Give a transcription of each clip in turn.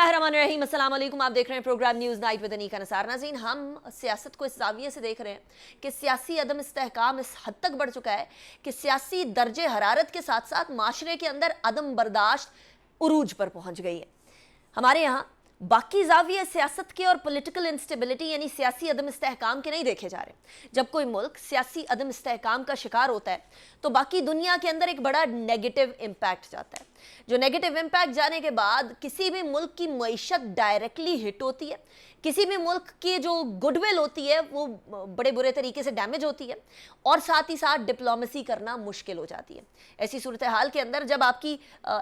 बिस्मिल्लाहिर्रहमानिर्रहीम, अस्सलाम वालेकुम। आप देख रहे हैं program news night with Anika Nasar. नाज़रीन, हम सियासत को इस ज़ाविये से देख रहे हैं कि सियासी अदम इस्तेहकाम इस हद तक बढ़ चुका है कि सियासी दर्जे हरारत के साथ साथ माशरे के अंदर अदम बर्दाश्त उरूज पर पहुंच गई है। हमारे यहाँ बाकी ज़ाविये सियासत के और पॉलिटिकल इंस्टेबिलिटी यानी सियासी अदम इस्तेहकाम के नहीं देखे जा रहे। जब कोई मुल्क सियासी अदम इस्तेहकाम का शिकार होता है तो बाकी दुनिया के अंदर एक बड़ा नेगेटिव इम्पैक्ट जाता है, जो नेगेटिव इम्पैक्ट जाने के बाद किसी भी मुल्क की मईशत डायरेक्टली हिट होती है, किसी भी मुल्क की जो गुडविल होती है वो बड़े बुरे तरीके से डैमेज होती है और साथ ही साथ डिप्लोमेसी करना मुश्किल हो जाती है। ऐसी सूरत हाल के अंदर जब आपकी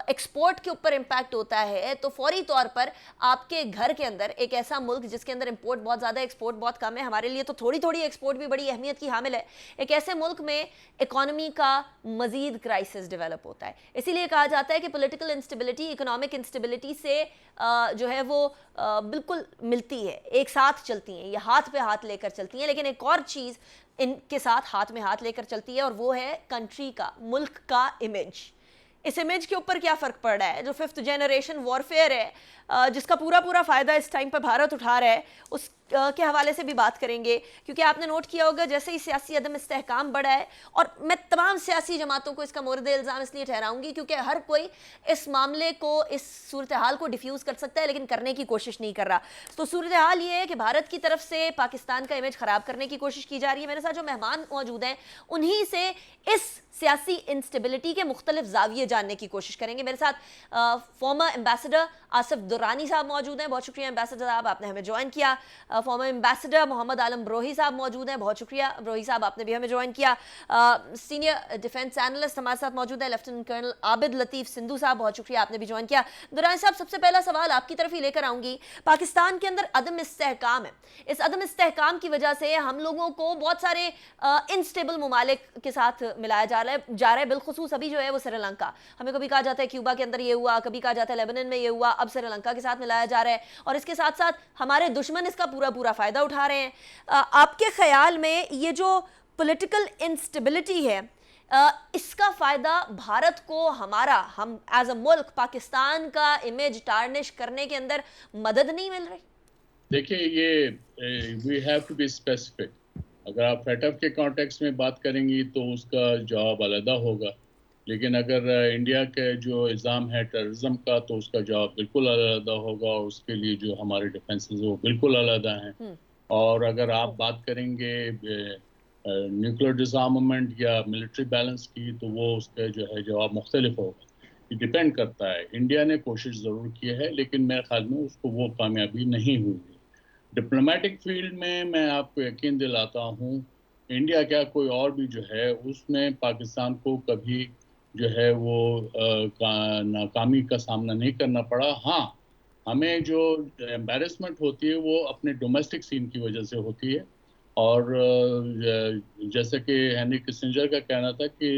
एक्सपोर्ट के ऊपर इम्पैक्ट होता है तो फौरी तौर पर आपके घर के अंदर एक ऐसा मुल्क जिसके अंदर इंपोर्ट बहुत ज़्यादा एक्सपोर्ट बहुत कम है, हमारे लिए तो थोड़ी थोड़ी एक्सपोर्ट भी बड़ी अहमियत की हामिल है, एक ऐसे मुल्क में इकॉनमी का मजीद क्राइसिस डेवलप होता है। इसीलिए कहा जाता है कि पॉलिटिकल इंस्टेबिलिटी इकोनॉमिक इंस्टेबिलिटी से जो है वो बिल्कुल मिलती है, एक साथ चलती हैं, ये हाथ पे हाथ लेकर चलती हैं। लेकिन एक और चीज़ इनके साथ हाथ में हाथ लेकर चलती है और वो है कंट्री का, मुल्क का इमेज। इस इमेज के ऊपर क्या फ़र्क पड़ रहा है? जो फिफ्थ जनरेशन वॉरफेयर है जिसका पूरा पूरा फ़ायदा इस टाइम पर भारत उठा रहा है, उस के हवाले से भी बात करेंगे। क्योंकि आपने नोट किया होगा जैसे ही सियासी अदम इस्तेहकाम बढ़ा है, और मैं तमाम सियासी जमातों को इसका मोरद इल्ज़ाम इसलिए ठहराऊंगी क्योंकि हर कोई इस मामले को, इस सूरत हाल को डिफ्यूज़ कर सकता है लेकिन करने की कोशिश नहीं कर रहा। तो सूरत हाल ये है कि भारत की तरफ से पाकिस्तान का इमेज ख़राब करने की कोशिश की जा रही है। मेरे साथ जो मेहमान मौजूद हैं उन्हीं से इस सियासी इंस्टेबिलिटी के मुख्तलिफ ज़ाविये जानने की कोशिश करेंगे। मेरे साथ फॉर्मर एम्बेसडर आसिफ दुर्रानी साहब मौजूद हैं, बहुत शुक्रिया एम्बेसडर साहब आपने हमें ज्वाइन किया। फॉर्मर एम्बेसडर मोहम्मद आलम ब्रोही साहब मौजूद हैं, बहुत शुक्रिया ब्रोही साहब आपने भी हमें ज्वाइन किया। सीनियर डिफेंस एनालिस्ट हमारे साथ मौजूद है लेफ्टिनेंट कर्नल आबिद लतीफ़ सिंधु साहब, बहुत शुक्रिया आपने भी ज्वाइन किया। दुर्रानी साहब, सबसे पहला सवाल आपकी तरफ ही लेकर आऊँगी। पाकिस्तान के अंदर अदम इस्तेहकाम है, इस अदम इस्तेहकाम की वजह से हम लोगों को बहुत सारे इनस्टेबल ममालिक के साथ मिलाया जा रहा है बिलखुसूस अभी जो है वो श्रीलंका। हमें कभी कहा जाता है क्यूबा के अंदर ये हुआ, कभी कहा जाता है लेबनान में ये हुआ, अब श्रीलंका के साथ मिलाया जा रहा है और इसके साथ साथ हमारे दुश्मन इसका पूरा पूरा फ़ायदा उठा रहे हैं। आपके ख्याल में ये जो पॉलिटिकल इंस्टेबिलिटी है इसका फ़ायदा भारत को, हम एज अ मुल्क पाकिस्तान का इमेज टार्निश करने के अंदर मदद नहीं मिल रही? देखिए, ये we have to be specific. अगर आप फेटअप के कॉन्टेक्स्ट में बात करेंगी तो उसका जवाब अलग होगा, लेकिन अगर इंडिया के जो इल्ज़ाम है टेररिज्म का तो उसका जवाब बिल्कुल अलग होगा और उसके लिए जो हमारे डिफेंसेस वो बिल्कुल अलग हैं। और अगर आप बात करेंगे न्यूक्लियर डिसआर्मामेंट या मिलिट्री बैलेंस की तो वो उसका जो है जवाब मुख्तलिफ होगा। ये डिपेंड करता है। इंडिया ने कोशिश ज़रूर की है लेकिन मेरे ख्याल में उसको वो कामयाबी नहीं हुई। डिप्लोमेटिक फील्ड में मैं आपको यकीन दिलाता हूँ, इंडिया क्या कोई और भी जो है उसमें पाकिस्तान को कभी जो है वो नाकामी का सामना नहीं करना पड़ा। हाँ, हमें जो एम्बैरेसमेंट होती है वो अपने डोमेस्टिक सीन की वजह से होती है। और जैसे कि हेनरी किसिंजर का कहना था कि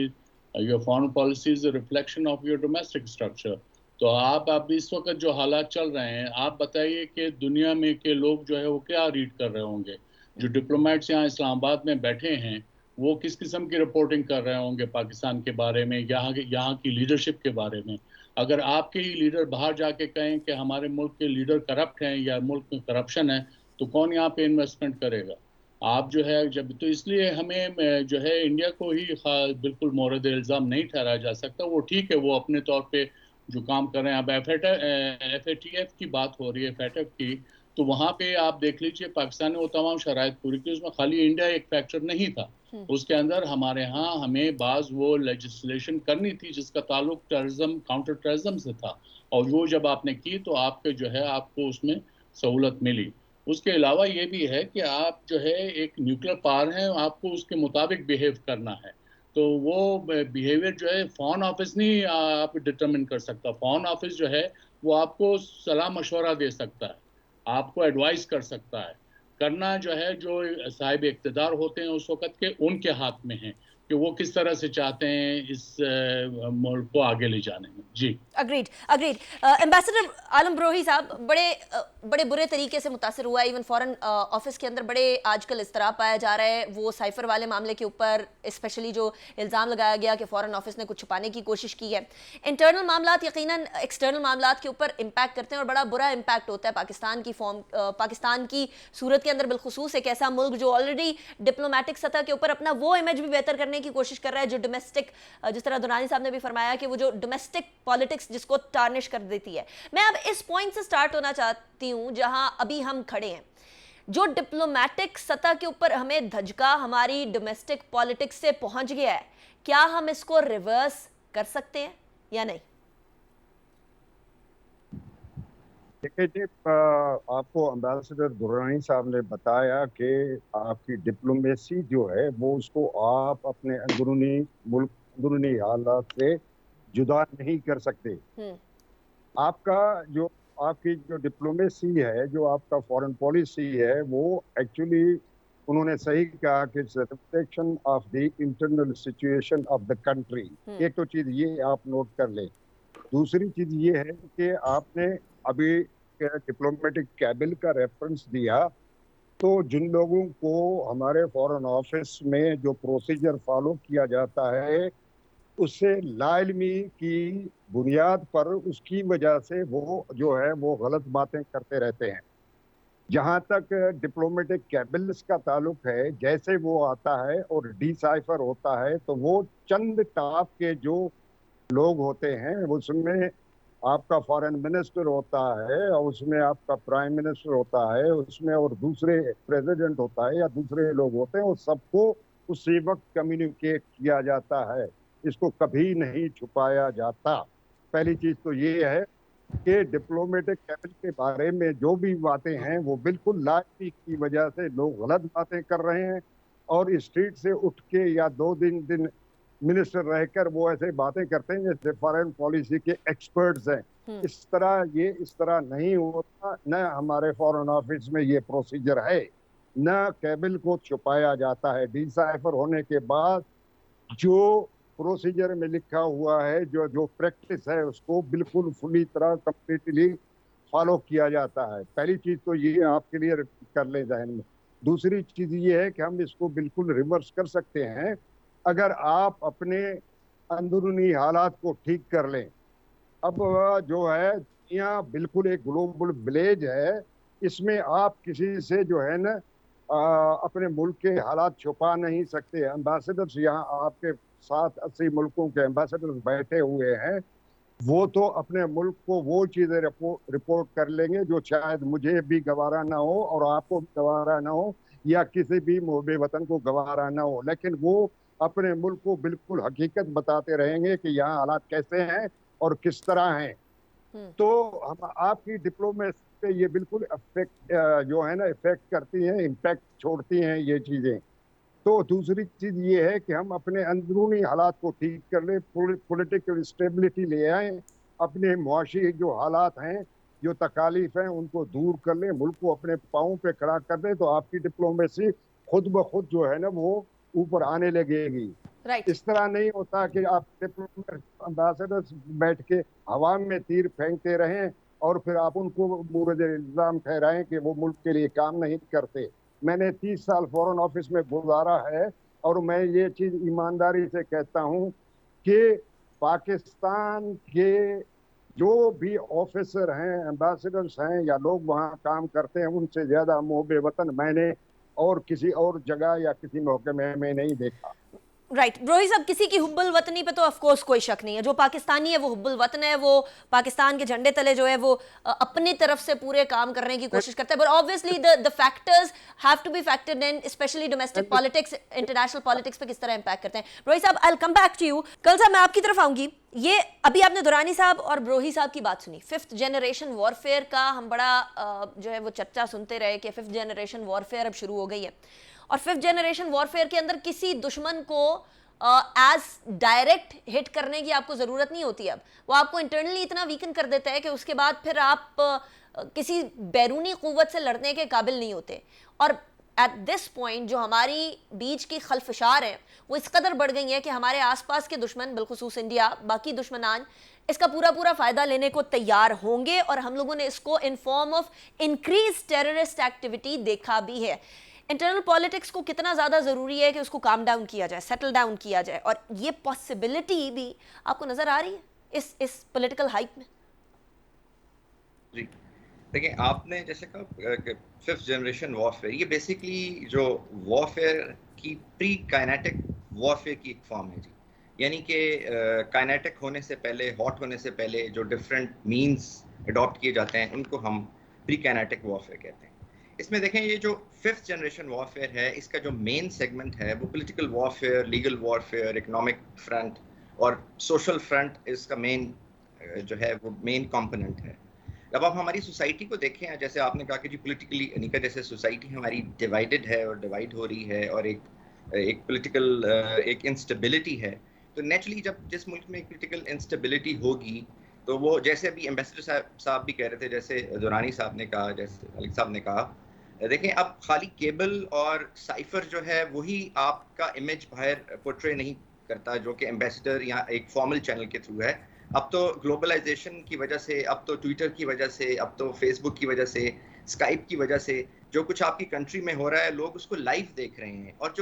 your foreign policy is a reflection of your domestic structure. तो आप इस वक्त जो हालात चल रहे हैं, आप बताइए कि दुनिया में के लोग जो है वो क्या रीड कर रहे होंगे। जो डिप्लोमेट्स यहाँ इस्लामाबाद में बैठे हैं वो किस किस्म की रिपोर्टिंग कर रहे होंगे पाकिस्तान के बारे में, यहाँ की लीडरशिप के बारे में। अगर आपके ही लीडर बाहर जाके कहें कि हमारे मुल्क के लीडर करप्ट हैं या मुल्क में करप्शन है, तो कौन यहाँ पे इन्वेस्टमेंट करेगा? आप जो है जब, तो इसलिए हमें जो है इंडिया को ही बिल्कुल मोरद इल्ज़ाम नहीं ठहराया जा सकता। वो ठीक है, वो अपने तौर पे जो काम कर रहे हैं। अब FATF की बात हो रही है, FATF की, तो वहाँ पे आप देख लीजिए पाकिस्तान ने वो तमाम शराइत पूरी की, उसमें खाली इंडिया एक फैक्टर नहीं था। उसके अंदर हमारे यहाँ हमें बाज़ वो लेजिस्लेशन करनी थी जिसका ताल्लुक टेररिज्म, काउंटर टेररिज्म से था, और वो जब आपने की तो आपके जो है आपको उसमें सहूलत मिली। उसके अलावा ये भी है कि आप जो है एक न्यूक्लियर पावर हैं, आपको उसके मुताबिक बिहेव करना है। तो वो बिहेवियर जो है फॉरेन ऑफिस नहीं आप डिटरमिन कर सकता। फॉरेन ऑफिस जो है वो आपको सलाह मशवरा दे सकता है, आपको एडवाइस कर सकता है। करना जो है जो साहिब इक़्तिदार होते हैं उस वक़्त के, उनके हाथ में है। कि वो किस तरह से चाहते हैं इस मुल्क को आगे ले जाने में। जी अग्रीड अग्रीड। एम्बेसडर आलम ब्रोही साहब, बड़े बुरे तरीके से मुतासर हुआ, इवन फॉरेन ऑफिस के अंदर बड़े आजकल इस्तराब पाया जा रहा है वो साइफर वाले मामले के ऊपर, स्पेशली जो इल्ज़ाम लगाया गया कि फॉरेन ऑफिस ने कुछ छुपाने की कोशिश की है। इंटरनल मामलात यकीनन एक्सटर्नल मामलात के ऊपर इम्पैक्ट करते हैं और बड़ा बुरा इम्पैक्ट होता है पाकिस्तान की सूरत के अंदर, बिलखुसूस एक ऐसा मुल्क जो ऑलरेडी डिप्लोमेटिक सतह के ऊपर अपना वो इमेज भी बेहतर करने की कोशिश कर रहा है जो डोमेस्टिक, जिस तरह दुरानी साहब ने भी फरमाया कि वो जो डोमेस्टिक पॉलिटिक्स जिसको टार्निश कर देती है। मैं अब इस पॉइंट से स्टार्ट होना चाहती हूं जहां अभी हम खड़े हैं। जो डिप्लोमेटिक सतह के ऊपर हमें धचका हमारी डोमेस्टिक पॉलिटिक्स से पहुंच गया है, क्या हम इसको रिवर्स कर सकते हैं या नहीं? देखिए जी, आपको एम्बेसडर दुर्रानी साहब ने बताया कि आपकी डिप्लोमेसी जो है वो उसको आप अपने अंदरूनी हालात से जुदा नहीं कर सकते। आपकी जो डिप्लोमेसी है, जो आपका फॉरेन पॉलिसी है, वो एक्चुअली उन्होंने सही कहा कि reflection of the internal situation of the country. एक तो चीज ये आप नोट कर लें। दूसरी चीज ये है कि आपने अभी डिप्लोमेटिक कैबिल का रेफरेंस दिया, तो जिन लोगों को हमारे फॉरेन ऑफिस में जो प्रोसीजर फॉलो किया जाता है उससे लाइलमी की बुनियाद पर, उसकी वजह से वो जो है वो गलत बातें करते रहते हैं। जहां तक डिप्लोमेटिक कैबिल्स का ताल्लुक है, जैसे वो आता है और डिसाइफर होता है तो वो चंद टॉप के जो लोग होते हैं, उसमें आपका फॉरेन मिनिस्टर होता है और उसमें आपका प्राइम मिनिस्टर होता है, उसमें और दूसरे प्रेसिडेंट होता है या दूसरे लोग होते हैं, वो सबको उसी वक्त कम्युनिकेट किया जाता है। इसको कभी नहीं छुपाया जाता। पहली चीज तो ये है कि डिप्लोमेटिक कैबिनेट के बारे में जो भी बातें हैं वो बिल्कुल लाजमी की वजह से लोग गलत बातें कर रहे हैं और स्ट्रीट से उठ के या 2 दिन मिनिस्टर रहकर वो ऐसे बातें करते हैं जैसे फॉरेन पॉलिसी के एक्सपर्ट्स हैं। इस तरह नहीं होता। न हमारे फॉरेन ऑफिस में ये प्रोसीजर है, न कैबिल को छुपाया जाता है। डिसाइफर होने के बाद जो प्रोसीजर में लिखा हुआ है, जो प्रैक्टिस है, उसको बिल्कुल पूरी तरह कंप्लीटली फॉलो किया जाता है। पहली चीज तो ये आप क्लियर कर ले जहन में। दूसरी चीज ये है कि हम इसको बिल्कुल रिवर्स कर सकते हैं अगर आप अपने अंदरूनी हालात को ठीक कर लें। अब जो है दुनिया बिल्कुल एक ग्लोबल विलेज है, इसमें आप किसी से जो है ना अपने मुल्क के हालात छुपा नहीं सकते। एम्बेसडर्स यहाँ आपके 7-80 मुल्कों के एम्बेसडर्स बैठे हुए हैं, वो तो अपने मुल्क को वो चीजें रिपोर्ट कर लेंगे जो शायद मुझे भी गवारा ना हो और आपको भी गवारा ना हो या किसी भी मुहब्बे वतन को गवारा ना हो, लेकिन वो अपने मुल्क को बिल्कुल हकीकत बताते रहेंगे कि यहाँ हालात कैसे हैं और किस तरह हैं। तो हम आपकी डिप्लोमेसी पे ये बिल्कुल इफेक्ट जो है ना इफेक्ट करती हैं, इम्पैक्ट छोड़ती हैं ये चीजें। तो दूसरी चीज ये है कि हम अपने अंदरूनी हालात को ठीक कर लें, पॉलिटिकल स्टेबिलिटी ले आए, अपने मुआशी जो हालात हैं, जो तकालीफ हैं, उनको दूर कर लें, मुल्क को अपने पाँव पे खड़ा कर दें, तो आपकी डिप्लोमेसी खुद ब खुद जो है ना वो ऊपर आने लगेगी। इस तरह नहीं होता कि आप एम्बेसडर्स बैठ के हवा में तीर फेंकते रहें और फिर आप उनको मुर्द इल्जाम ठहराएं कि वो मुल्क के लिए काम नहीं करते। मैंने 30 साल फॉरेन ऑफिस में गुजारा है और मैं ये चीज ईमानदारी से कहता हूं कि पाकिस्तान के जो भी ऑफिसर हैं, एम्बेसडर्स हैं या लोग वहाँ काम करते हैं, उनसे ज्यादा मुहब्बे वतन मैंने और किसी और जगह या किसी मौके में नहीं देखा। राइट ब्रोही साहब, किसी की हुब्बुल वतनी पे तो ऑफ कोर्स कोई शक नहीं है। जो पाकिस्तानी है वो हुब्बुल वतन है, वो पाकिस्तान के झंडे तले जो है वो अपनी तरफ से पूरे काम करने की कोशिश करता है। But obviously the factors have to be factored in, especially domestic politics, international politics पे किस तरह इंपैक्ट करते हैं। ब्रोही साहब, I will come back to you. कल साहब मैं आपकी तरफ आऊंगी। ये अभी आपने दुरानी साहब और ब्रोही साहब की बात सुनी, 5th जनरेशन वॉरफेयर का हम बड़ा जो है वो चर्चा सुनते रहे कि 5th जनरेशन वॉरफेयर अब शुरू हो गई है और 5th जनरेशन वॉरफेयर के अंदर किसी दुश्मन को एज डायरेक्ट हिट करने की आपको ज़रूरत नहीं होती। अब वो आपको इंटरनली इतना वीकन कर देता है कि उसके बाद फिर आप किसी बैरूनी क़ुव्वत से लड़ने के काबिल नहीं होते। और एट दिस पॉइंट जो हमारी बीच की खलफशार है वो इस कदर बढ़ गई है कि हमारे आसपास के दुश्मन, बिलखुसूस इंडिया, बाकी दुश्मनान इसका पूरा पूरा फायदा लेने को तैयार होंगे, और हम लोगों ने इसको in form of increase terrorist activity देखा भी है। इंटरनल पॉलिटिक्स को कितना ज़्यादा ज़रूरी है कि उसको काम डाउन किया जाए, सेटल डाउन किया जाए, और ये पॉसिबिलिटी भी आपको नज़र आ रही है इस पॉलिटिकल हाइप में? जी देखिए, आपने जैसे कहा फिफ्थ जनरेशन वॉरफेयर, ये बेसिकली जो वॉरफेयर की प्री काइनेटिक वॉरफेयर की एक फॉर्म है जी। यानी कि काइनेटिक होने से पहले, हॉट होने से पहले जो डिफरेंट मींस अडॉप्ट किए जाते हैं उनको हम प्री काइनेटिक वॉरफेयर कहते हैं। इसमें देखें, ये जो फिफ्थ जनरेशन वॉरफेयर है, इसका जो मेन सेगमेंट है वो political warfare, legal warfare, economic front और सोशल फ्रंट इसका मेन जो है वो मेन कंपोनेंट है। अब आप हमारी सोसाइटी को देखें, जैसे आपने कहा कि जी पॉलिटिकली अनिका जैसे सोसाइटी हमारी डिवाइडेड है और डिवाइड हो रही है, और एक पॉलिटिकल एक इंस्टेबिलिटी है, तो नेचुरली जब जिस मुल्क में एक पॉलिटिकल इंस्टेबिलिटी होगी तो वो, जैसे अभी एम्बेसडर साहब भी कह रहे थे, जैसे दुरानी साहब ने कहा, जैसे मलिक साहब ने कहा, देखें अब खाली केबल और साइफर जो है वही आपका इमेज बाहर पोर्ट्रे नहीं करता जो कि एम्बेसडर या एक फॉर्मल चैनल के थ्रू है। अब तो ग्लोबलाइजेशन की वजह से, अब तो ट्विटर की वजह से, अब तो फेसबुक की वजह से, स्काइप की वजह से जो कुछ आपकी कंट्री में हो रहा है लोग उसको लाइव देख रहे हैं, और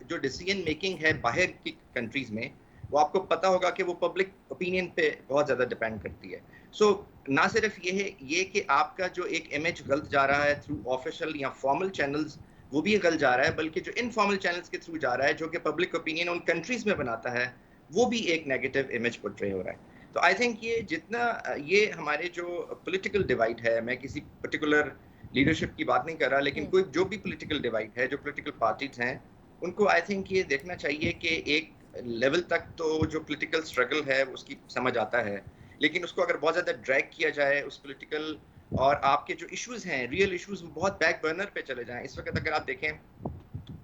जो डिसीजन मेकिंग है बाहर की कंट्रीज में वो आपको पता होगा कि वो पब्लिक ओपिनियन पे बहुत ज़्यादा डिपेंड करती है। सो ना सिर्फ ये है ये कि आपका जो एक इमेज गलत जा रहा है थ्रू ऑफिशियल या फॉर्मल चैनल्स, वो भी गलत जा रहा है, बल्कि जो इनफॉर्मल चैनल्स के थ्रू जा रहा है जो कि पब्लिक ओपिनियन उन कंट्रीज में बनाता है, वो भी एक नेगेटिव इमेज पोर्ट्रे हो रहा है। तो आई थिंक ये जितना ये हमारे जो पॉलिटिकल डिवाइड है, मैं किसी पर्टिकुलर लीडरशिप की बात नहीं कर रहा, लेकिन कोई जो भी पॉलिटिकल डिवाइड है, जो पॉलिटिकल पार्टीज हैं, उनको आई थिंक ये देखना चाहिए कि एक लेवल तक तो जो पॉलिटिकल स्ट्रगल है उसकी समझ आता है, लेकिन उसको अगर बहुत ज़्यादा ड्रैग किया जाए उस पॉलिटिकल, और आपके जो इश्यूज हैं, रियल इश्यूज, वो बहुत बैक बर्नर पे चले जाएं। इस वक्त अगर आप देखें,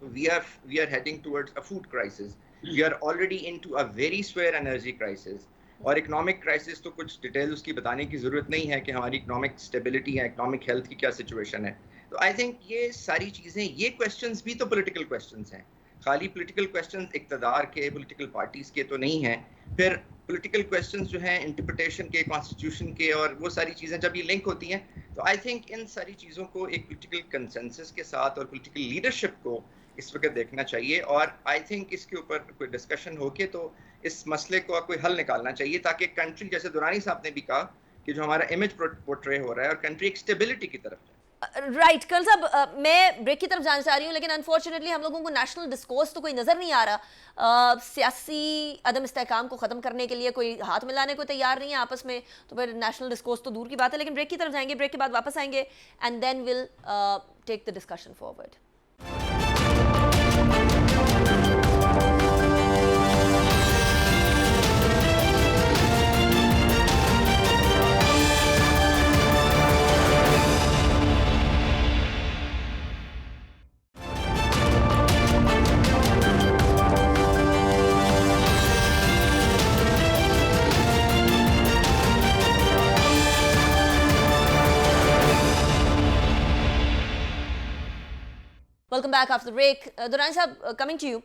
we are heading towards a food crisis, we are already into a very severe energy crisis, और इकोनॉमिक क्राइसिस तो कुछ डिटेल उसकी बताने की ज़रूरत नहीं है कि हमारी इकोनॉमिक स्टेबिलिटी है, इकोनॉमिक हेल्थ की क्या सिचुएशन है। तो आई थिंक ये सारी चीज़ें, ये क्वेश्चंस भी तो पॉलिटिकल क्वेश्चंस हैं, खाली पॉलिटिकल क्वेश्चंस इक़्तिदार के, पॉलिटिकल पार्टीज़ के तो नहीं हैं। फिर पॉलिटिकल क्वेश्चंस जो हैं इंटरप्रिटेशन के, कॉन्स्टिट्यूशन के, और वो सारी चीज़ें जब ये लिंक होती हैं, तो आई थिंक इन सारी चीज़ों को एक पॉलिटिकल कंसेंसस के साथ और पॉलिटिकल लीडरशिप को इस वक्त देखना चाहिए, और आई थिंक इसके ऊपर कोई डिस्कशन होके तो इस मसले को कोई हल निकालना चाहिए, ताकि कंट्री, जैसे दुरानी साहब ने भी कहा कि जो हमारा इमेज पोर्ट्रे हो रहा है, और कंट्री एक स्टेबिलिटी की तरफ जाए। राइट कर्ल साहब, मैं ब्रेक की तरफ जाना चाह रही हूँ, लेकिन अनफॉर्चुनेटली हम लोगों को नेशनल डिस्कोर्स तो कोई नजर नहीं आ रहा। सियासी अदम इस्तेहकाम को खत्म करने के लिए कोई हाथ मिलाने को तैयार नहीं है आपस में, तो फिर नेशनल डिस्कोर्स तो दूर की बात है। लेकिन ब्रेक की तरफ जाएंगे, ब्रेक के बाद वापस आएंगे and then will take the discussion forward. Welcome back after break. Durrani साहब, कमिंग टू यू।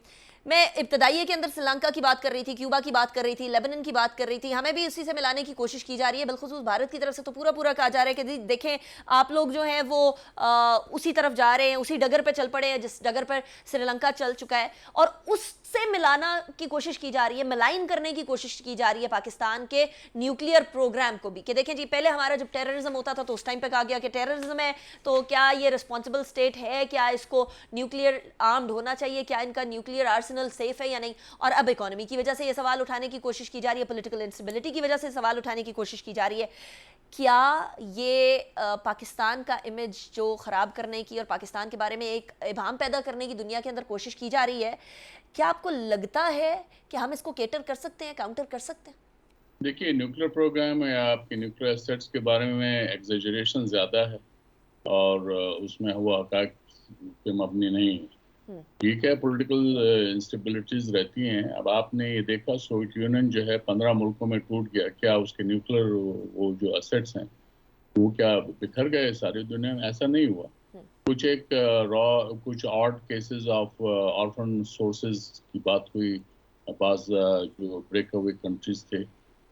मैं इब्तदाइये के अंदर श्रीलंका की बात कर रही थी, क्यूबा की बात कर रही थी, लेबनान की बात कर रही थी, हमें भी इसी से मिलाने की कोशिश की जा रही है। बिलखुसूस भारत की तरफ से तो पूरा पूरा कहा जा रहा है कि देखें आप लोग जो हैं वो उसी तरफ जा रहे हैं, उसी डगर पर चल पड़े हैं जिस डगर पर श्रीलंका चल चुका है, और उससे मिलाना की कोशिश की जा रही है, मिलाइन करने की कोशिश की जा रही है पाकिस्तान के न्यूक्लियर प्रोग्राम को भी, कि देखें जी पहले हमारा जब टेररिज्म होता था तो उस टाइम पे कहा गया कि टेररिज्म है तो क्या ये रिस्पॉन्सिबल स्टेट है, क्या इसको न्यूक्लियर आर्म्ड होना चाहिए, क्या इनका न्यूक्लियर आर्सेनल सेफ है या नहीं। और अब इकोनॉमी की वजह से ये सवाल उठाने की कोशिश की जा रही है, पॉलिटिकल इंस्टेबिलिटी की वजह से सवाल उठाने की कोशिश की जा रही है। क्या ये पाकिस्तान का इमेज जो ख़राब करने की और पाकिस्तान के बारे में एक इबाम पैदा करने की दुनिया के अंदर कोशिश की जा रही है, क्या आपको लगता है कि हम इसको केटर कर सकते हैं, काउंटर कर सकते हैं? देखिए, न्यूक्लियर प्रोग्राम या आपके न्यूक्लियर एसेट्स के बारे में एग्जेजरेशन ज़्यादा है, और उसमें हुआ हक़ाइक़ पे मबनी नहीं है। ठीक है, पॉलिटिकल इंस्टेबिलिटीज़ रहती हैं। अब आपने ये देखा सोवियत यूनियन जो है 15 मुल्कों में टूट गया, क्या उसके न्यूक्लियर वो जो एसेट्स हैं वो क्या बिखर गए सारी दुनिया में? ऐसा नहीं हुआ। कुछ odd cases of orphan sources की बात हुई, बाज जो ब्रेक अवे कंट्रीज थे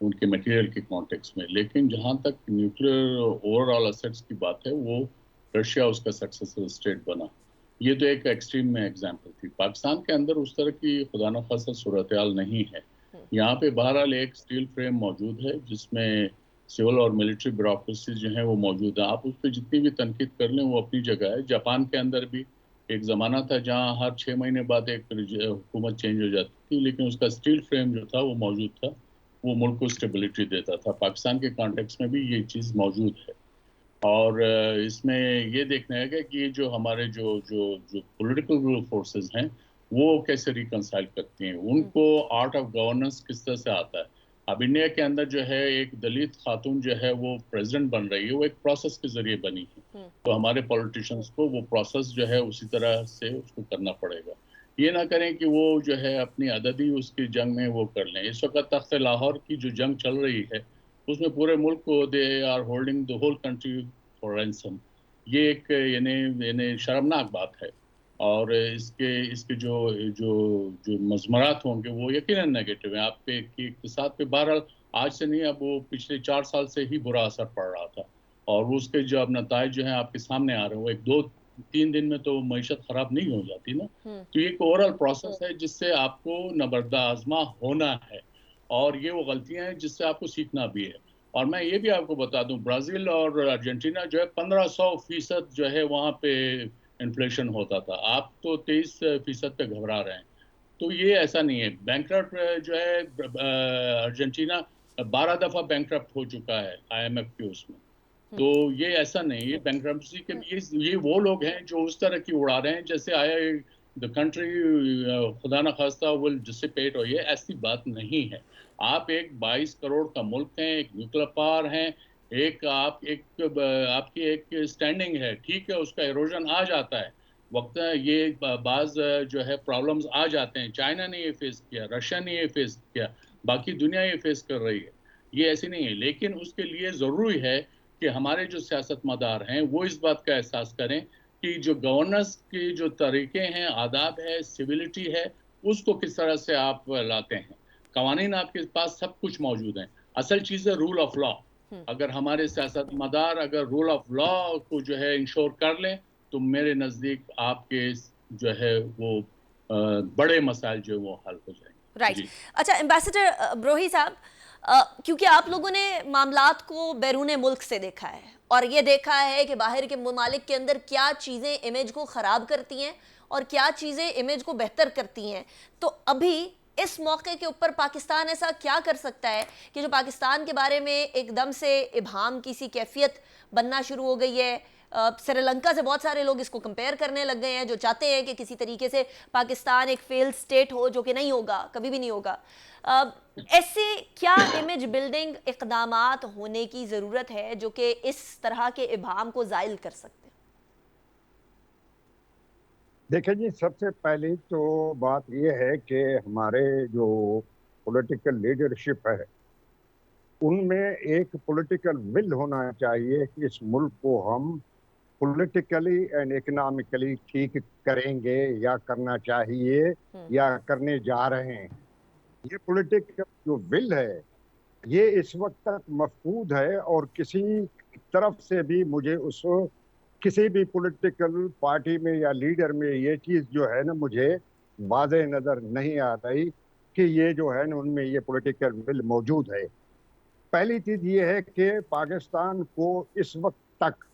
उनके मटेरियल के कॉन्टेक्स्ट में। लेकिन जहां तक न्यूक्लियर ओवरऑल असेट्स की बात है, वो रशिया उसका सक्सेसफुल स्टेट बना। ये तो एक एक्सट्रीम में एग्जांपल थी। पाकिस्तान के अंदर उस तरह की खुदा न खास्ता सूरत हाल नहीं है। यहाँ पे बहरहाल एक स्टील फ्रेम मौजूद है जिसमें सिविल और मिलिट्री ब्यूरोक्रेसी जो है वो मौजूद है। आप उस पर जितनी भी तनकीद कर लें वो अपनी जगह है। जापान के अंदर भी एक ज़माना था जहाँ हर 6 महीने बाद एक हुकूमत चेंज हो जाती थी, लेकिन उसका स्टील फ्रेम जो था वो मौजूद था, वो मुल्क को स्टेबिलिटी देता था। पाकिस्तान के कॉन्टेक्स्ट में भी ये चीज़ मौजूद है। और इसमें ये देखना है कि ये जो हमारे जो जो जो पॉलिटिकल फोर्सेस हैं वो कैसे रिकंसाइल करती हैं, उनको आर्ट ऑफ गवर्नेंस किस तरह से आता है। अब इंडिया के अंदर जो है एक दलित खातून जो है वो प्रेसिडेंट बन रही है, वो एक प्रोसेस के जरिए बनी है। तो हमारे पॉलिटिशियंस को वो प्रोसेस जो है उसी तरह से उसको करना पड़ेगा। ये ना करें कि वो जो है अपनी अददी उसकी जंग में वो कर लें। इस वक्त तख्त लाहौर की जो जंग चल रही है उसमें पूरे मुल्क को they are holding the whole country for ransom. ये एक यानी शर्मनाक बात है। और इसके इसके जो जो जो मज़मरात होंगे वो यकीनन नेगेटिव है आपके इक़्तिसाद पे। बहरहाल आज से नहीं, अब वो पिछले 4 साल से ही बुरा असर पड़ रहा था और उसके जो अब नताइज जो हैं आपके सामने आ रहे हैं, वो 1-2-3 दिन में तो मईशत ख़राब नहीं हो जाती ना। तो ये एक ओवरऑल प्रोसेस है जिससे आपको नबर्दा आज़मा होना है और ये वो गलतियाँ हैं जिससे आपको सीखना भी है। और मैं ये भी आपको बता दूं, ब्राज़ील और अर्जेंटीना जो है 1500% जो है वहाँ पे इन्फ्लेशन होता था, आप तो 23% पे घबरा रहे हैं। तो ये ऐसा नहीं है। बैंकरप्ट जो है अर्जेंटीना 12 दफ़ा बैंकरप्ट हो चुका है IMF के उसमें। तो ये ऐसा नहीं, ये बैंकरप्सी के ये वो लोग हैं जो उस तरह की उड़ा रहे हैं जैसे आया द कंट्री खुदा न खास्ता विल डिसिपेट, और ये ऐसी बात नहीं है। आप एक 22 करोड़ का मुल्क हैं, एक न्यूक्लियर पावर हैं, आपकी एक स्टैंडिंग है, ठीक है, उसका इरोजन आ जाता है वक्त, ये बाज जो है प्रॉब्लम्स आ जाते हैं। चाइना ने ये फेस किया, रशिया ने ये फेस किया, बाकी दुनिया ये फेस कर रही है, ये ऐसी नहीं है। लेकिन उसके लिए ज़रूरी है कि हमारे जो सियासतमदार हैं वो इस बात का एहसास करें कि जो गवर्नेंस के जो तरीके हैं, आदाब है, सिविलिटी है, उसको किस तरह से आप लाते हैं। कवानीन आपके पास सब कुछ मौजूद हैं, असल चीज़ है रूल ऑफ लॉ। अगर हमारे सियासतमदार अगर रूल ऑफ लॉ को जो है इंश्योर कर लें तो मेरे नज़दीक आपके जो है वो बड़े मसाइल जो है वो हल हो जाएंगे। राइट। अच्छा एम्बेसडर ब्रोही साहब, क्योंकि आप लोगों ने मामलात को बैरून मुल्क से देखा है और ये देखा है कि बाहर के ममालिक के अंदर क्या चीज़ें इमेज को ख़राब करती हैं और क्या चीज़ें इमेज को बेहतर करती हैं, तो अभी इस मौके के ऊपर पाकिस्तान ऐसा क्या कर सकता है कि जो पाकिस्तान के बारे में एकदम से इबाहम की सी कैफियत बनना शुरू हो गई है। श्रीलंका से बहुत सारे लोग इसको कंपेयर करने लग गए हैं, जो चाहते हैं कि किसी तरीके से पाकिस्तान एक फेल स्टेट हो, जो कि नहीं होगा, कभी भी नहीं होगा। ऐसे क्या इमेज बिल्डिंग इक़दामात होने की ज़रूरत है जो कि इस तरह के इबाहम को ज़ाइल कर सकते हैं? देखिए जी, सबसे पहली तो बात यह है कि हमारे जो पॉलिटिकल लीडरशिप है उनमें एक पॉलिटिकल विल होना चाहिए कि इस मुल्क को हम पॉलिटिकली एंड इकोनॉमिकली ठीक करेंगे या करना चाहिए या करने जा रहे हैं। ये पॉलिटिकल जो विल है ये इस वक्त तक मफकूद है और किसी तरफ से भी मुझे उस किसी भी पॉलिटिकल पार्टी में या लीडर में ये चीज़ जो है ना मुझे वाज़ेह नज़र नहीं आ रही कि ये जो है ना उनमें ये पॉलिटिकल विल मौजूद है। पहली चीज़ ये है कि पाकिस्तान को इस वक्त तक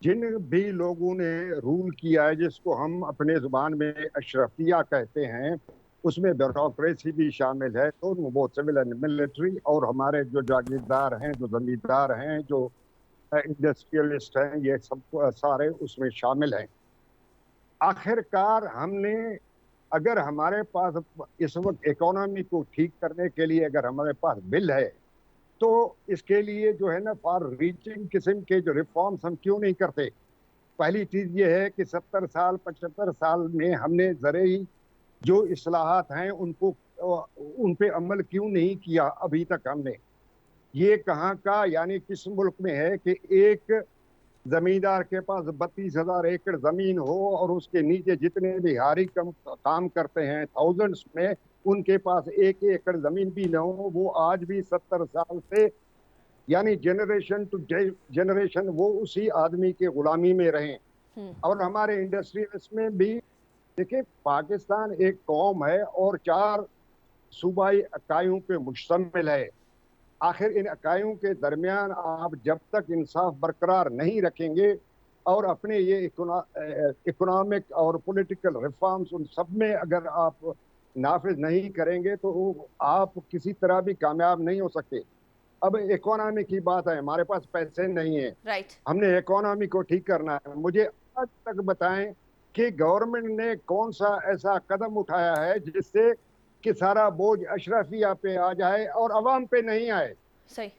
जिन भी लोगों ने रूल किया है, जिसको हम अपने ज़ुबान में अशरफिया कहते हैं, उसमें ब्यूरोक्रेसी भी शामिल है, तो वो सिविल एंड मिलिट्री और हमारे जो जागीरदार हैं, जो जमींदार हैं, जो इंडस्ट्रियलिस्ट हैं, ये सब सारे उसमें शामिल हैं। आखिरकार हमने अगर हमारे पास इस वक्त इकोनॉमी को ठीक करने के लिए अगर हमारे पास बिल है तो इसके लिए जो है ना फॉर रीचिंग किस्म के जो रिफॉर्म्स हम क्यों नहीं करते। पहली चीज़ ये है कि 70 साल 75 साल में हमने ज़रूरी जो इस्लाहात हैं उनको उन पे अमल क्यों नहीं किया अभी तक हमने। ये कहाँ का यानी किस मुल्क में है कि एक जमींदार के पास 32,000 एकड़ जमीन हो और उसके नीचे जितने भी हारी काम करते हैं थाउजेंड्स में, उनके पास 1 एकड़ जमीन भी न हो, वो आज भी 70 साल से यानी जनरेशन टू जनरेशन वो उसी आदमी के गुलामी में रहें। और हमारे इंडस्ट्रियलिस्ट में भी देखिए, पाकिस्तान एक कौम है और 4 सूबाई इकाइयों पे मुश्तमिल है। आखिर इन इकाइयों के दरमियान आप जब तक इंसाफ बरकरार नहीं रखेंगे और अपने ये इकोनॉमिक और पॉलिटिकल रिफॉर्म्स उन सब में अगर आप नाफिज नहीं करेंगे तो आप किसी तरह भी कामयाब नहीं हो सकते। अब इकोनॉमी की बात है, हमारे पास पैसे नहीं है, राइट, हमने इकोनॉमी को ठीक करना है। मुझे आज तक बताएं कि गवर्नमेंट ने कौन सा ऐसा कदम उठाया है जिससे कि सारा बोझ अशरफिया पे आ जाए और अवाम पे नहीं आए। सही,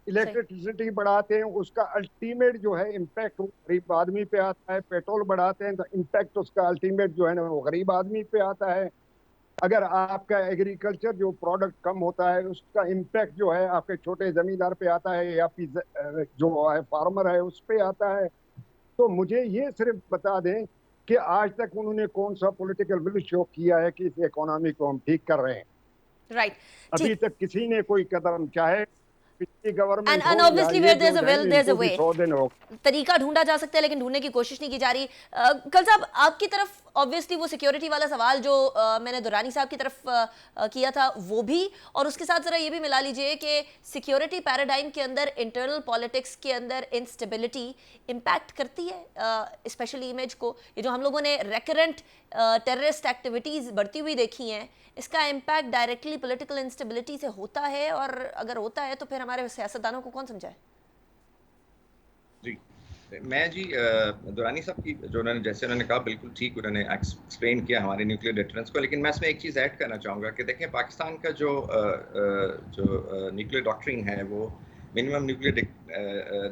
इलेक्ट्रिसिटी बढ़ाते हैं, उसका अल्टीमेट जो है इम्पैक्ट गरीब आदमी पे आता है। पेट्रोल बढ़ाते हैं तो इम्पैक्ट उसका अल्टीमेट जो है ना वो गरीब आदमी पे आता है। अगर आपका एग्रीकल्चर जो प्रोडक्ट कम होता है उसका इम्पैक्ट जो है आपके छोटे जमींदार पे आता है या फिर जो है फार्मर है उस पे आता है। तो मुझे ये सिर्फ बता दें कि आज तक उन्होंने कौन सा पॉलिटिकल विल शो किया है कि इस इकोनॉमी को हम ठीक कर रहे हैं। राइट, अभी तक किसी ने कोई कदम, चाहे पिछली government and obviously where there's a will there's a way, तरीका ढूंढा जा सकता है लेकिन ढूंढने की कोशिश नहीं की जा रही। कल साहब, आपकी तरफ ऑब्वियसली वो सिक्योरिटी वाला सवाल जो मैंने दुरानी साहब की तरफ किया था वो भी, और उसके साथ जरा ये भी मिला लीजिए कि सिक्योरिटी पैराडाइम के अंदर इंटरनल पॉलिटिक्स के अंदर इंस्टेबिलिटी इम्पैक्ट करती है स्पेशली इमेज को। ये जो हम लोगों ने रेकरेंट टेररिस्ट एक्टिविटीज बढ़ती हुई देखी हैं, इसका इम्पैक्ट डायरेक्टली पॉलिटिकल इंस्टेबिलिटी से होता है, और अगर होता है तो फिर हमारे सियासतदानों को कौन समझाए? जी, मैं जी दुरानी साहब की जो उन्होंने जैसे उन्होंने कहा बिल्कुल ठीक उन्होंने एक्सप्लेन किया हमारे न्यूक्लियर डिटरेंस को, लेकिन मैं इसमें एक चीज़ ऐड करना चाहूँगा कि देखें पाकिस्तान का जो न्यूक्लियर डॉक्ट्रिन है वो मिनिमम न्यूक्लियर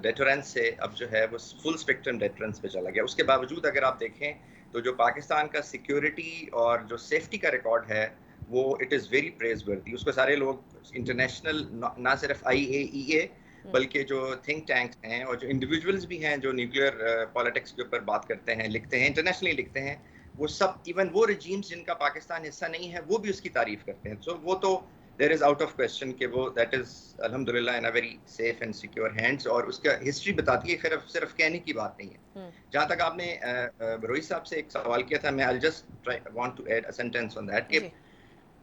डिटरेंस से अब जो है वो फुल स्पेक्ट्रम डिटरेंस पे चला गया। उसके बावजूद अगर आप देखें तो जो पाकिस्तान का सिक्योरिटी और जो सेफ्टी का रिकॉर्ड है वो इट इज़ वेरी प्रेजवर्दी। उसको सारे लोग इंटरनेशनल ना सिर्फ IAEA बल्कि जो थिंक टैंक्स हैं और जो इंडिविजुअल्स भी हैं जो न्यूक्लियर पॉलिटिक्स के ऊपर बात करते हैं, लिखते हैं, इंटरनेशनली लिखते हैं, वो सब इवन वो रजीम्स जिनका पाकिस्तान हिस्सा नहीं है वो भी उसकी तारीफ करते हैं। सो वो तो there is out of question कि वो दैट इज़ अल्हम्दुलिल्लाह in a very safe and secure hands, और उसका हिस्ट्री बताती है, सिर्फ कहने की बात नहीं है। जहाँ तक आपने रोहित साहब से एक सवाल किया था, मैं I just want to add a sentence on that कि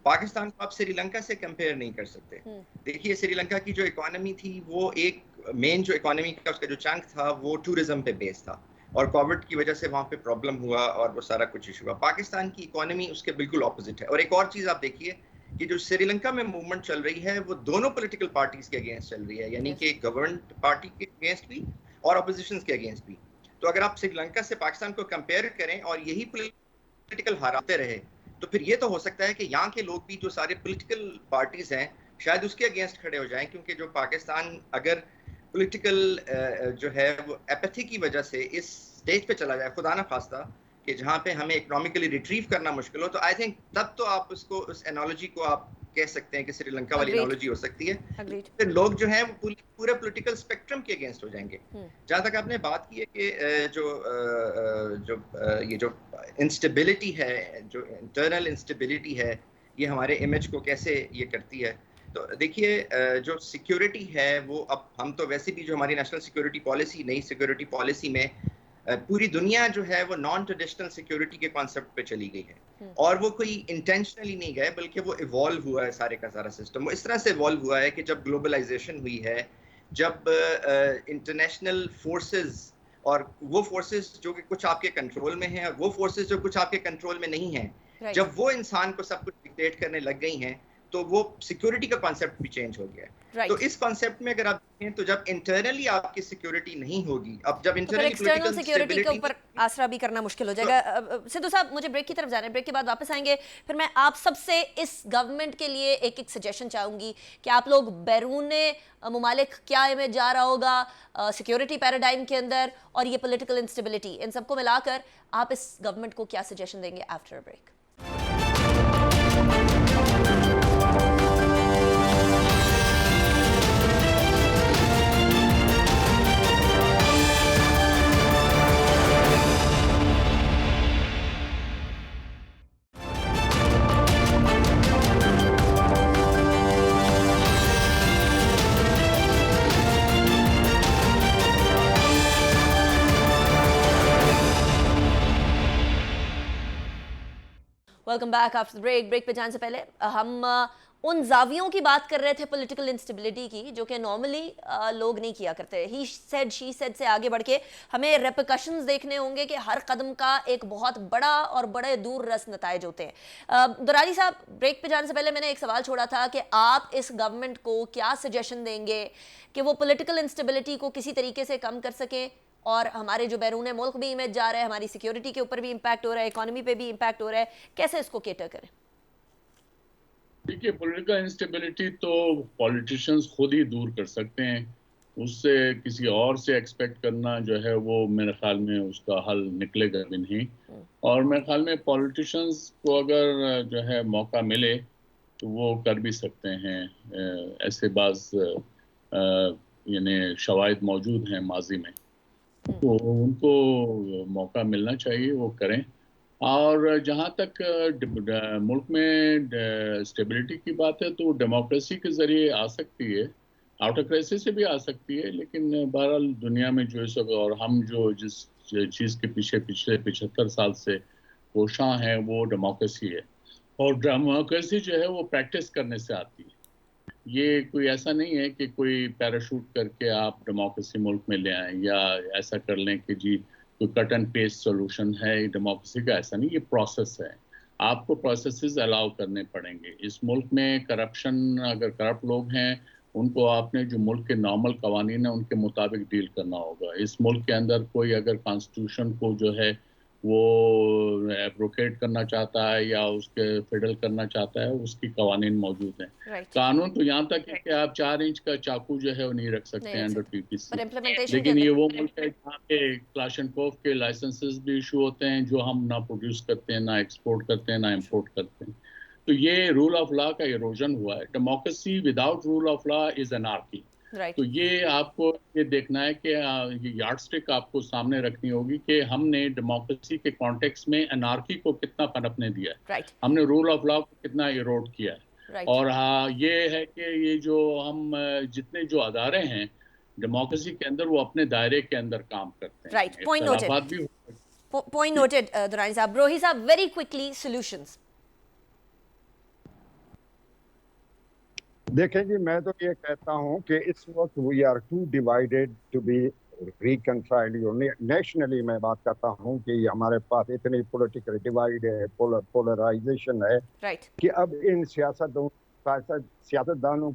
पाकिस्तान को आप श्रीलंका से कंपेयर नहीं कर सकते। देखिए श्रीलंका की जो इकोनॉमी थी वो एक मेन जो इकोनॉमी का उसका जो चंक था वो टूरिज्म पे बेस्ड था, और कोविड की वजह से वहाँ पे प्रॉब्लम हुआ और वो सारा कुछ इशू हुआ। पाकिस्तान की इकोनॉमी उसके बिल्कुल ऑपोजिट है। और एक और चीज़ आप देखिए कि जो श्रीलंका में मूवमेंट चल रही है वो दोनों पॉलिटिकल पार्टीज के अगेंस्ट चल रही है, यानी कि गवर्नमेंट पार्टी के अगेंस्ट भी और अपोजिशन के अगेंस्ट भी। तो अगर आप श्रीलंका से पाकिस्तान को कंपेयर करें और यही पॉलिटिकल हाराते रहे तो फिर ये तो हो सकता है कि यहाँ के लोग भी जो सारे पॉलिटिकल पार्टीज हैं शायद उसके अगेंस्ट खड़े हो जाएं, क्योंकि जो पाकिस्तान अगर पॉलिटिकल जो है वो एपैथी की वजह से इस स्टेज पे चला जाए, खुदा ना खास्ता, कि जहाँ पे हमें इकोनॉमिकली रिट्रीव करना मुश्किल हो, तो आई थिंक तब तो आप उसको उस एनालॉजी को आप कह सकते हैं कि श्रीलंका वाली एनालॉजी हो सकती है। फिर लोग जो हैं वो पूरे पॉलिटिकल स्पेक्ट्रम के अगेंस्ट हो जाएंगे। जहाँ तक आपने बात की है कि ये जो इंस्टेबिलिटी है, जो इंटरनल इंस्टेबिलिटी है, ये हमारे इमेज को कैसे ये करती है, तो देखिए जो सिक्योरिटी है वो अब हम तो वैसे भी जो हमारी नेशनल सिक्योरिटी पॉलिसी, नई सिक्योरिटी पॉलिसी में पूरी दुनिया जो है वो नॉन ट्रेडिशनल सिक्योरिटी के कॉन्सेप्ट पे चली गई है, और वो कोई इंटेंशनली नहीं गए बल्कि वो इवॉल्व हुआ है सारे का सारा सिस्टम। वो इस तरह से इवॉल्व हुआ है कि जब ग्लोबलाइजेशन हुई है, जब इंटरनेशनल फोर्सेस और वो फोर्सेस जो कि कुछ आपके कंट्रोल में हैं और वो फोर्सेस जो कुछ आपके कंट्रोल में नहीं हैं, जब वो इंसान को सब कुछ डिक्टेट करने लग गई हैं तो वो सिक्योरिटी का कॉन्सेप्ट भी चेंज हो गया है। तो इस कॉन्सेप्ट में अगर आप देखें तो जब इंटरनली आपकी सिक्योरिटी नहीं होगी, अब जब इंटरनली एक्सटर्नल सिक्योरिटी के ऊपर आसरा भी करना मुश्किल हो जाएगा। सिद्धू साहब, मुझे ब्रेक की तरफ जाना है, ब्रेक के बाद वापस आएंगे। फिर मैं आप सबसे इस गवर्नमेंट के लिए एक एक सजेशन चाहूंगी कि आप लोग बैरूने मुमालिक क्या इमेज जा रहा होगा सिक्योरिटी पैराडाइम के अंदर और ये पॉलिटिकल इंस्टेबिलिटी, इन सबको मिलाकर आप इस गवर्नमेंट को क्या सजेशन देंगे after a break? Welcome back after break पे जाने से पहले हम उन जावियों की बात कर रहे थे पॉलिटिकल इंस्टेबिलिटी की जो कि नॉर्मली लोग नहीं किया करते। ही सेड शी सेड से आगे बढ़ के हमें रेपरकशंस देखने होंगे कि हर कदम का एक बहुत बड़ा और बड़े दूर रस नताइज होते हैं। दुरानी साहब, ब्रेक पे जाने से पहले मैंने एक सवाल छोड़ा था कि आप इस गवर्नमेंट को क्या सजेशन देंगे कि वो पॉलिटिकल इंस्टेबिलिटी को किसी तरीके से कम कर सके और हमारे जो बैरून मुल्क भी इमेज जा रहा है, हमारी सिक्योरिटी के ऊपर भी इम्पैक्ट हो रहा है, इकोनॉमी पे भी इम्पैक्ट हो रहा है, कैसे इसको केटर करें? देखिए, पॉलिटिकल इंस्टेबिलिटी तो पॉलिटिशियंस खुद ही दूर कर सकते हैं। उससे किसी और से एक्सपेक्ट करना जो है वो मेरे ख्याल में उसका हल निकलेगा भी नहीं। और मेरे ख्याल में पॉलिटिशियंस को अगर जो है मौका मिले तो वो कर भी सकते हैं। ऐसे बाज यानी शवाहिद मौजूद हैं माजी में, तो उनको मौका मिलना चाहिए, वो करें। और जहाँ तक मुल्क में स्टेबिलिटी की बात है तो डेमोक्रेसी के ज़रिए आ सकती है, ऑटोक्रेसी से भी आ सकती है, लेकिन बहरहाल दुनिया में जो इस वक्त और हम जो जिस चीज़ के पीछे पिछले 75 साल से कोशां हैं वो डेमोक्रेसी है। और डेमोक्रेसी जो है वो प्रैक्टिस करने से आती है। ये कोई ऐसा नहीं है कि कोई पैराशूट करके आप डेमोक्रेसी मुल्क में ले आएं या ऐसा कर लें कि जी कोई कट एंड पेस्ट सॉल्यूशन है डेमोक्रेसी का। ऐसा नहीं, ये प्रोसेस है। आपको प्रोसेसेस अलाउ करने पड़ेंगे। इस मुल्क में करप्शन, अगर करप्ट लोग हैं उनको आपने जो मुल्क के नॉर्मल कवानीन है उनके मुताबिक डील करना होगा। इस मुल्क के अंदर कोई अगर कॉन्स्टिट्यूशन को जो है वो एब्रोकेट करना चाहता है या उसके फिडल करना चाहता है, उसकी कवानीन मौजूद हैं। कानून तो यहाँ तक है कि आप 4 इंच का चाकू जो है वो नहीं रख सकते अंडर पीपीसी, लेकिन ये वो मुल्क है जहाँ पे क्लाशनकोव के लाइसेंसेस भी इशू होते हैं जो हम ना प्रोड्यूस करते हैं, ना एक्सपोर्ट करते हैं, ना इम्पोर्ट करते हैं। तो ये रूल ऑफ लॉ का इरोजन हुआ है। Democracy without rule of law is anarchy. तो ये आपको ये देखना है कि ये यार्डस्टिक आपको सामने रखनी होगी कि हमने डेमोक्रेसी के कॉन्टेक्स्ट में एनार्की को कितना पनपने दिया है, हमने रूल ऑफ लॉ को कितना इरोड किया है। और हाँ, ये है कि ये जो हम जितने जो अदारे हैं डेमोक्रेसी के अंदर वो अपने दायरे के अंदर काम करते हैं। पॉइंट नोटेड दुरानी साहब। रोही साहब, वेरी क्विकली सॉल्यूशंस। देखें जी, मैं तो ये कहता हूं कि इस वक्त we are too divided to be reconciled. Nationally मैं बात करता हूं कि हमारे पास इतनी पॉलिटिकल डिवाइड है, पोलराइजेशन है कि अब इन सियासतदानों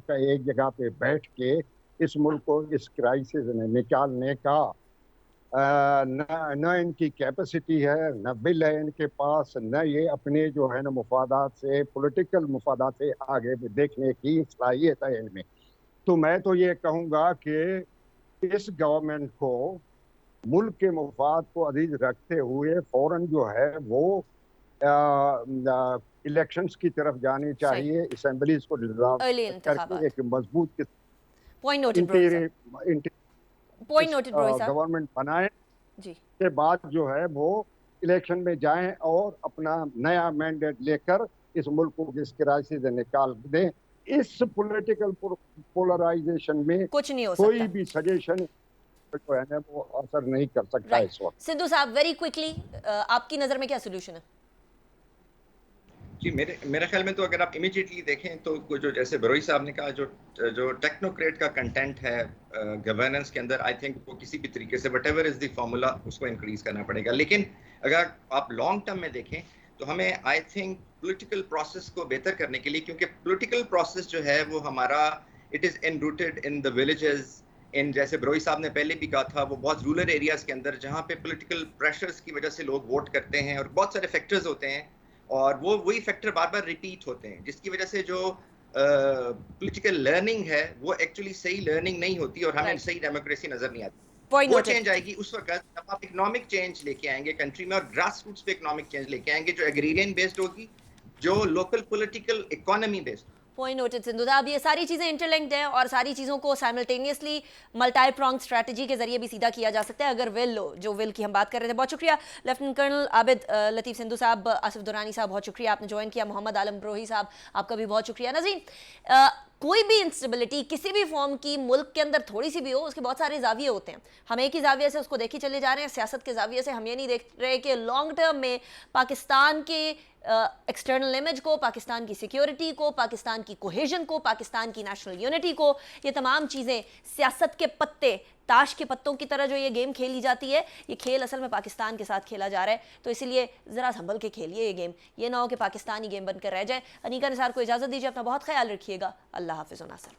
का एक जगह पे बैठ के इस मुल्क को इस क्राइसिस में निकालने का न इनकी कैपेसिटी है, न बिल है इनके पास, न ये अपने जो है ना मुफादात से, पॉलिटिकल मुफादात से आगे देखने की सलाहियत है इनमें। तो मैं तो ये कहूँगा कि इस गवर्नमेंट को मुल्क के मुफाद को अजीज रखते हुए फौरन जो है वो इलेक्शंस की तरफ जानी चाहिए, असेंबलीज को डिसॉल्व करके एक मजबूत गवर्नमेंट बनाए के बाद जो है वो इलेक्शन में जाएं और अपना नया मैंडेट लेकर इस मुल्क को इस क्राइसिस से निकाल दें। इस पॉलिटिकल पोलराइजेशन में कुछ नहीं हो कोई सकता। भी सजेशन जो है ना वो असर नहीं कर सकता इस वक्त। सिद्धू साहब, वेरी क्विकली, आपकी नजर में क्या सोल्यूशन है? जी, मेरे ख्याल में तो अगर आप इमीडिएटली देखें तो जो जैसे बरोई साहब ने कहा, जो टेक्नोक्रेट का कंटेंट है गवर्नेंस के अंदर, आई थिंक वो किसी भी तरीके से what ever is the formula उसको इंक्रीज करना पड़ेगा। लेकिन अगर आप लॉन्ग टर्म में देखें तो हमें आई थिंक पॉलिटिकल प्रोसेस को बेहतर करने के लिए, क्योंकि पॉलिटिकल प्रोसेस जो है वो हमारा it is enrooted in the villages, in जैसे बरोई साहब ने पहले भी कहा था, वो बहुत रूरल एरियाज के अंदर जहाँ पे पॉलिटिकल प्रेशर्स की वजह से लोग वोट करते हैं और बहुत सारे फैक्टर्स होते हैं और वो वही फैक्टर बार बार रिपीट होते हैं, जिसकी वजह से जो पॉलिटिकल लर्निंग है वो एक्चुअली सही लर्निंग नहीं होती और हमें सही डेमोक्रेसी नजर नहीं आती। वो चेंज आएगी उस वक्त जब आप इकोनॉमिक चेंज लेके आएंगे कंट्री में और ग्रास रूट्स पे इकोनॉमिक चेंज लेके आएंगे जो एग्रीरियन बेस्ड होगी, जो local political economy based. Point noted Sindhu साहब। अब ये सारी चीज़ें इंटरलिंक्ड हैं और सारी चीज़ों को साइमल्टेनियसली मल्टी प्रॉन्ग स्ट्रैटेजी के जरिए भी सीधा किया जा सकता है अगर विल हो, जो विल की हम बात कर रहे थे। बहुत शुक्रिया लेफ्टिनेंट कर्नल आबिद लतीफ़ सिंधु साहब, आसिफ दुरानी साहब, बहुत शुक्रिया आपने ज्वाइन किया। मोहम्मद आलम ब्रोही साहब, आपका भी बहुत शुक्रिया। नाज़रीन, कोई भी इंस्टेबिलिटी किसी भी फॉर्म की मुल्क के अंदर थोड़ी सी भी हो, उसके बहुत सारे जाविये होते हैं। हम एक ही जाविये से उसको देखे चले जा रहे हैं, सियासत के जाविये से हम ये नहीं देख रहे कि लॉन्ग टर्म में पाकिस्तान के एक्सटर्नल इमेज को, पाकिस्तान की सिक्योरिटी को, पाकिस्तान की कोहेजन को, पाकिस्तान की नेशनल यूनिटी को, ये तमाम चीज़ें सियासत के पत्ते, ताश के पत्तों की तरह जो ये गेम खेली जाती है, ये खेल असल में पाकिस्तान के साथ खेला जा रहा है। तो इसीलिए ज़रा संभल के खेलिए ये गेम, ये ना हो कि पाकिस्तानी गेम बनकर रह जाए। अनीका निसार को इजाज़त दीजिए, अपना बहुत ख्याल रखिएगा। अल्लाह हाफिज़ नासर।